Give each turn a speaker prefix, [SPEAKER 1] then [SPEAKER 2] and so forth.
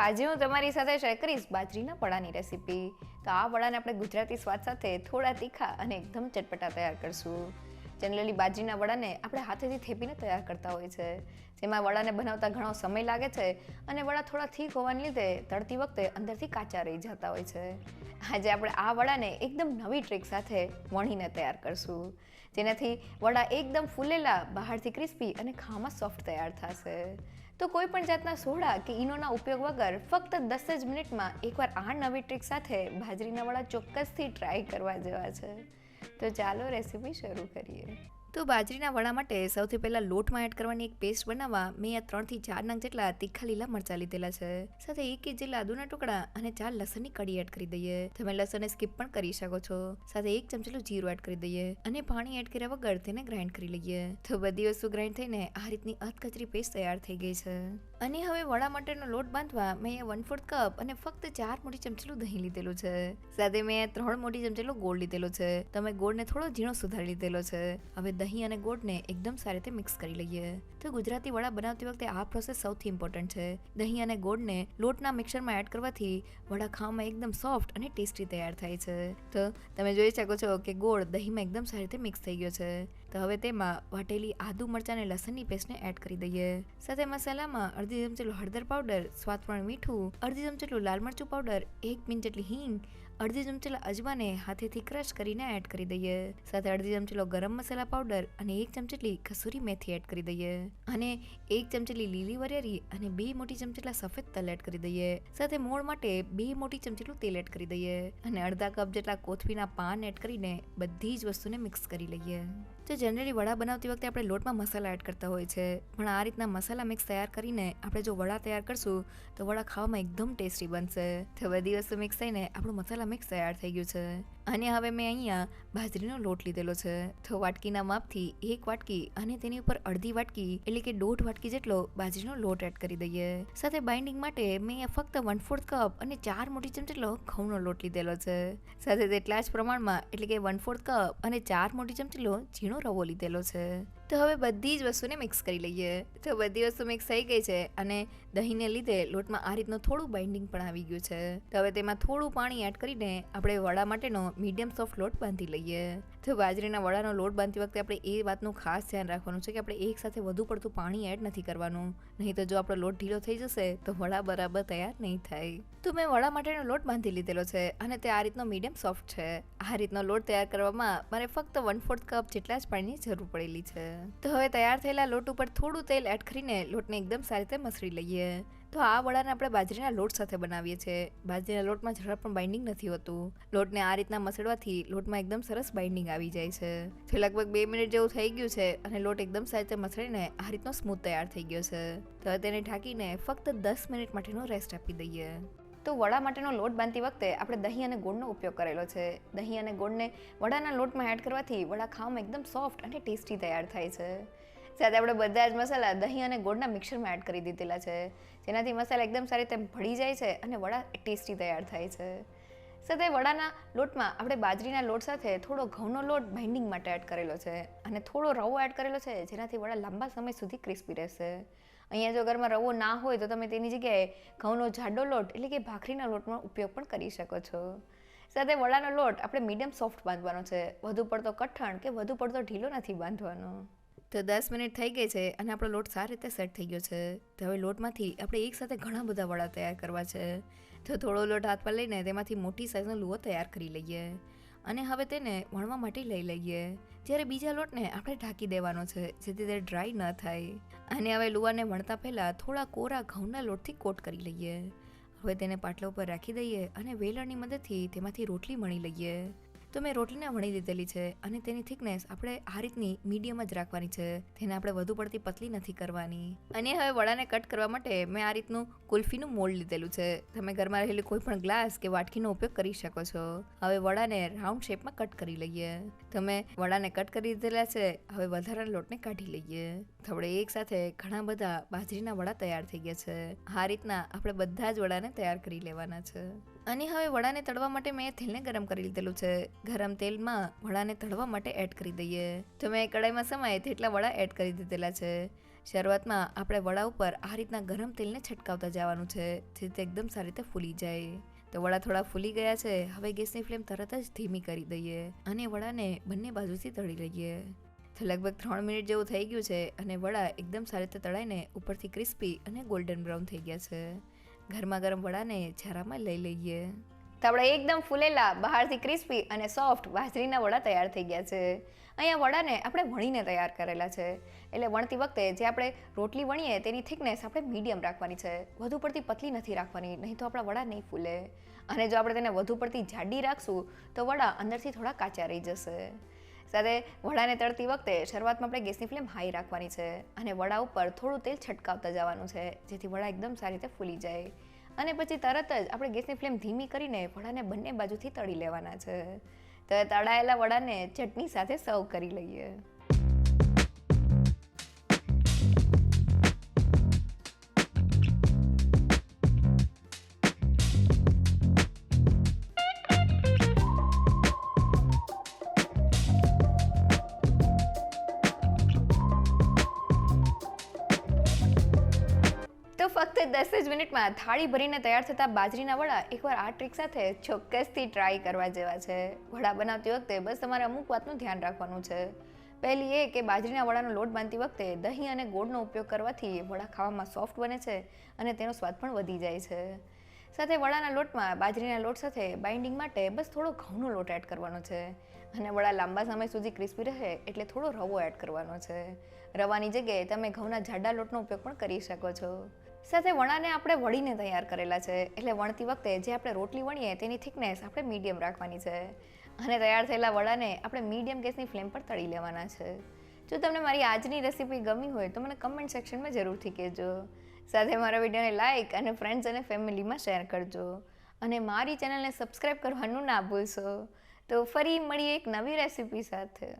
[SPEAKER 1] આજે હું તમારી સાથે શેર કરીશ બાજરીના વડાની રેસીપી. તો આ વડાને આપણે ગુજરાતી સ્વાદ સાથે થોડા તીખા અને એકદમ ચટપટા તૈયાર કરશું. જનરલી બાજરીના વડાને આપણે હાથેથી થેપીને તૈયાર કરતા હોય છે, જેમાં વડાને બનાવતા ઘણો સમય લાગે છે અને વડા થોડા થીક હોવાને લીધે તળતી વખતે અંદરથી કાચા રહી જતા હોય છે. આજે આપણે આ વડાને એકદમ નવી ટ્રીક સાથે વણીને તૈયાર કરશું, જેનાથી વડા એકદમ ફૂલેલા, બહારથી ક્રિસ્પી અને ખાવામાં સોફ્ટ તૈયાર થશે. તો કોઈ પણ જાતના સોડા કે ઈનોના ઉપયોગ વગર ફક્ત 10 જ મિનિટમાં એકવાર આ નવી ટ્રીક સાથે બાજરીના વડા ચોક્કસથી ટ્રાય કરવા જેવા છે. તો ચાલો રેસીપી શરૂ કરીએ. તો બાજરીના વડા માટે સૌથી પહેલાં લોટમાં એડ કરવાની એક પેસ્ટ બનાવવા મેં આ 3 થી 4 નંગ જેટલા તીખા લીલા મરચાં લીધેલા છે. સાથે 1 ઇંચ જેટલા આદુના ટુકડા અને 4 લસણની કડી એડ કરી દઈએ. તમે લસણને સ્કીપ પણ કરી શકો છો. સાથે 1 ચમચી જીરું એડ કરી દઈએ અને પાણી એડ કર્યા વગર તેને ગ્રાઇન્ડ કરી લઈએ. તો બધી વસ્તુ ગ્રાઇન્ડ થઈને આ રીતની અધકચરી પેસ્ટ તૈયાર થઈ ગઈ છે. અને હવે વડા માટેનો લોટ બાંધવા મેં 1/4 કપ અને ફક્ત 4 મોટી ચમચીલું દહીં લીધેલું છે. સાથે મેં 3 મોટી ચમચીલો ગોળ લીધેલો છે. તમે ગોળને થોડો ઝીણો સુધારી લીધેલો છે. હવે દહીં અને ગોળને એકદમ સારી રીતે મિક્સ કરી લઈએ. તો ગુજરાતી વડા બનાવતી વખતે આ પ્રોસેસ સૌથી ઇમ્પોર્ટન્ટ છે. દહીં અને ગોળને લોટના મિક્સરમાં એડ કરવાથી વડા ખાવામાં એકદમ સોફ્ટ અને ટેસ્ટી તૈયાર થાય છે. તો તમે જોઈ શકો છો કે ગોળ દહીંમાં એકદમ સારી રીતે મિક્સ થઈ ગયો છે. તો હવે તેમાં વાટેલી આદુ, મરચાં અને લસણની પેસ્ટને એડ કરી દઈએ. સાથે મસાલામાં અડધી ચમચી હળદર પાવડર, સ્વાદ પ્રમાણે મીઠું, અડધી ચમચી લાલ મરચું પાવડર, 1 પિંચ જેટલી હિંગ, અડધી ચમચી અજમાને હાથેથી ક્રશ કરીને એડ કરી દઈએ. સાથે અડધી ચમચી ગરમ મસાલા પાવડર અને 1 ચમચી કસૂરી મેથી એડ કરી દઈએ. અને 1 ચમચી લીલી વરિયાળી અને 2 મોટી ચમચી સફેદ તલ એડ કરી દઈએ. સાથે મોણ માટે 2 મોટી ચમચી તેલ એડ કરી દઈએ અને અડધા કપ જેટલા કોથમીરના પાન એડ કરીને બધી જ વસ્તુને મિક્સ કરી લઈએ. તો જનરલી વડા બનાવતી વખતે આપણે લોટમાં મસાલા એડ કરતા હોય છે, પણ આ રીતના મસાલા મિક્સ તૈયાર કરીને આપણે જો વડા તૈયાર કરશું તો વડા ખાવામાં એકદમ ટેસ્ટી બનશે. તો બધી વસ્તુ મિક્સ થઈને આપણું મસાલા મિક્સ તૈયાર થઈ ગયું છે. અને હવે મેં અહીંયા બાજરીનો લોટ લીધેલો છે. તો વાટકીના માપથી 1 વાટકી અને તેની ઉપર અડધી વાટકી એટલે કે 1.5 વાટકી જેટલો બાજરીનો લોટ એડ કરી દઈએ. સાથે બાઇન્ડિંગ માટે મેં ફક્ત 1/4 કપ અને 4 મોટી ચમચીલો ઘઉંનો લોટ લીધેલો છે. સાથે તેટલા જ પ્રમાણમાં એટલે કે 1/4 કપ અને 4 મોટી ચમચીલો ઝીણો રવો લીધેલો છે. તો હવે બધી જ વસ્તુને મિક્સ કરી લઈએ. તો બધી વસ્તુ મિક્સ થઈ ગઈ છે અને દહીંને લીધે લોટમાં આ રીતનું થોડું બાઇન્ડિંગ પણ આવી ગયું છે. તો હવે તેમાં થોડું પાણી એડ કરીને આપણે વડા માટેનો મીડિયમ સોફ્ટ લોટ બાંધી લઈએ. તો બાજરીના વડાનો લોટ બાંધતી વખતે આપણે એ વાતનું ખાસ ધ્યાન રાખવાનું છે કે આપણે એક સાથે વધુ પડતું પાણી એડ નથી કરવાનું, નહીં તો જો આપણો લોટ ઢીલો થઈ જશે તો વડા બરાબર તૈયાર નહીં થાય. તો મેં વડા માટેનો લોટ બાંધી લીધેલો છે અને તે આ રીતનો મીડિયમ સોફ્ટ છે. આ રીતનો લોટ તૈયાર કરવામાં મારે ફક્ત 1/4 કપ જેટલા જ પાણીની જરૂર પડેલી છે. તો હવે તૈયાર થયેલા લોટ ઉપર થોડું તેલ એડ કરીને લોટને એકદમ સારી રીતે મસળી લઈએ. તો આ વડાને આપણે બાજરીના લોટ સાથે બનાવીએ છીએ. બાજરીના લોટમાં જરા પણ બાઇન્ડિંગ નથી હોતું. લોટને આ રીતના મસળવાથી લોટમાં એકદમ સરસ બાઇન્ડિંગ આવી જાય છે. તો લગભગ 2 મિનિટ જેવું થઈ ગયું છે અને લોટ એકદમ સારી રીતે મસળીને આ રીતનો સ્મૂથ તૈયાર થઈ ગયો છે. તો તેને ઢાંકીને ફક્ત 10 મિનિટ માટેનો રેસ્ટ આપી દઈએ. તો વડા માટેનો લોટ બાંધતી વખતે આપણે દહીં અને ગોળનો ઉપયોગ કરેલો છે. દહીં અને ગોળને વડાના લોટમાં એડ કરવાથી વડા ખાવામાં એકદમ સોફ્ટ અને ટેસ્ટી તૈયાર થાય છે. સાથે આપણે બધા જ મસાલા દહીં અને ગોળના મિક્સરમાં એડ કરી દીધેલા છે, જેનાથી મસાલા એકદમ સારી રીતે ભળી જાય છે અને વડા ટેસ્ટી તૈયાર થાય છે. સાથે વડાના લોટમાં આપણે બાજરીના લોટ સાથે થોડો ઘઉંનો લોટ બાઇન્ડિંગ માટે એડ કરેલો છે અને થોડો રવો એડ કરેલો છે, જેનાથી વડા લાંબા સમય સુધી ક્રિસ્પી રહેશે. અહીંયા જો ઘરમાં રવો ના હોય તો તમે તેની જગ્યાએ ઘઉંનો જાડો લોટ એટલે કે ભાખરીના લોટનો ઉપયોગ પણ કરી શકો છો. સાથે વડાનો લોટ આપણે મીડિયમ સોફ્ટ બાંધવાનો છે, વધુ પડતો કઠણ કે વધુ પડતો ઢીલો નથી બાંધવાનો. તો 10 મિનિટ થઈ ગઈ છે અને આપણો લોટ સારી રીતે સેટ થઈ ગયો છે. તો હવે લોટમાંથી આપણે એક સાથે ઘણા બધા વડા તૈયાર કરવા છે. તો થોડો લોટ હાથમાં લઈને તેમાંથી મોટી સાઇઝનો લુઓ તૈયાર કરી લઈએ અને હવે તેને વણવા માટે લઈ લઈએ. જ્યારે બીજા લોટને આપણે ઢાંકી દેવાનો છે, જેથી તે ડ્રાય ન થાય. અને હવે લુવાને વણતા પહેલાં થોડા કોરા ઘઉંના લોટથી કોટ કરી લઈએ. હવે તેને પાટલા ઉપર રાખી દઈએ અને વેલણની મદદથી તેમાંથી રોટલી વણી લઈએ. તો મેં રોટલીને વણી લીધેલી છે અને તેની થિકનેસ આપણે આ રીતની મીડિયમ જ રાખવાની છે. તેને આપણે વધુ પડતી પતલી નથી કરવાની. અને હવે વડાને કટ કરવા માટે મેં આ રીતનું કુલ્ફીનું મોલ્ડ લીધેલું છે. તમે ઘરમાં રહેલી કોઈ પણ ગ્લાસ કે વાટકીનો ઉપયોગ કરી શકો છો. હવે વડાને રાઉન્ડ શેપમાં કટ કરી લઈએ. તમે વડાને કટ કરી દીધેલા છે. હવે વધારાના લોટને કાઢી લઈએ. તો આપણે એક સાથે ઘણા બધા બાજરીના વડા તૈયાર થઈ ગયા છે. આ રીતના આપણે બધા જ વડાને તૈયાર કરી લેવાના છે. અને હવે વડાને તળવા માટે મેં તેલને ગરમ કરી લીધેલું છે. ગરમ તેલમાં વડાને તળવા માટે એડ કરી દઈએ. તો મેં કડાઈમાં સમાય તેટલા વડા એડ કરી દીધેલા છે. શરૂઆતમાં આપણે વડા ઉપર આ રીતના ગરમ તેલને છટકાવતા જવાનું છે, જેથી તે એકદમ સારી રીતે ફૂલી જાય. તો વડા થોડા ફૂલી ગયા છે. હવે ગેસની ફ્લેમ તરત જ ધીમી કરી દઈએ અને વડાને બંને બાજુથી તળી લઈએ. તો લગભગ 3 મિનિટ જેવું થઈ ગયું છે અને વડા એકદમ સારી રીતે તળાઈને ઉપરથી ક્રિસ્પી અને ગોલ્ડન બ્રાઉન થઈ ગયા છે. ગરમા ગરમ વડાને ઝારામાં લઈ લઈએ. તો આપણે એકદમ ફૂલેલા, બહારથી ક્રિસ્પી અને સોફ્ટ બાજરીના વડા તૈયાર થઈ ગયા છે. અહીંયા વડાને આપણે વણીને તૈયાર કરેલા છે. એટલે વણતી વખતે જે આપણે રોટલી વણીએ તેની થિકનેસ આપણે મીડિયમ રાખવાની છે. વધુ પડતી પતલી નથી રાખવાની, નહીં તો આપણા વડા નહીં ફૂલે. અને જો આપણે તેને વધુ પડતી જાડી રાખશું તો વડા અંદરથી થોડા કાચા રહી જશે. સાથે વડાને તળતી વખતે શરૂઆતમાં આપણે ગેસની ફ્લેમ હાઈ રાખવાની છે અને વડા ઉપર થોડું તેલ છટકાવતા જવાનું છે, જેથી વડા એકદમ સારી રીતે ફૂલી જાય. અને પછી તરત જ આપણે ગેસની ફ્લેમ ધીમી કરીને વડાને બંને બાજુથી તળી લેવાના છે. તો તળાયેલા વડાને ચટણી સાથે સર્વ કરી લઈએ. તો ફક્ત 10 જ મિનિટમાં થાળી ભરીને તૈયાર થતા બાજરીના વડા એકવાર આ ટ્રીક સાથે ચોક્કસથી ટ્રાય કરવા જેવા છે. વડા બનાવતી વખતે બસ તમારે અમુક વાતનું ધ્યાન રાખવાનું છે. પહેલી એ કે બાજરીના વડાનો લોટ બાંધતી વખતે દહીં અને ગોળનો ઉપયોગ કરવાથી વડા ખાવામાં સોફ્ટ બને છે અને તેનો સ્વાદ પણ વધી જાય છે. સાથે વડાના લોટમાં બાજરીના લોટ સાથે બાઇન્ડિંગ માટે બસ થોડો ઘઉંનો લોટ એડ કરવાનો છે અને વડા લાંબા સમય સુધી ક્રિસ્પી રહે એટલે થોડો રવો એડ કરવાનો છે. રવાની જગ્યાએ તમે ઘઉંના જાડા લોટનો ઉપયોગ પણ કરી શકો છો. સાથે વડાને આપણે વળીને તૈયાર કરેલા છે, એટલે વણતી વખતે જે આપણે રોટલી વણીએ તેની થિકનેસ આપણે મીડિયમ રાખવાની છે અને તૈયાર થયેલા વડાને આપણે મીડિયમ ગેસની ફ્લેમ પર તળી લેવાના છે. જો તમને મારી આજની રેસીપી ગમી હોય તો મને કમેન્ટ સેક્શનમાં જરૂરથી કહેજો. સાથે મારા વિડીયોને લાઇક અને ફ્રેન્ડ્સ અને ફેમિલીમાં શેર કરજો અને મારી ચેનલને સબસ્ક્રાઈબ કરવાનું ના ભૂલશો. તો ફરી મળીએ એક નવી રેસીપી સાથે.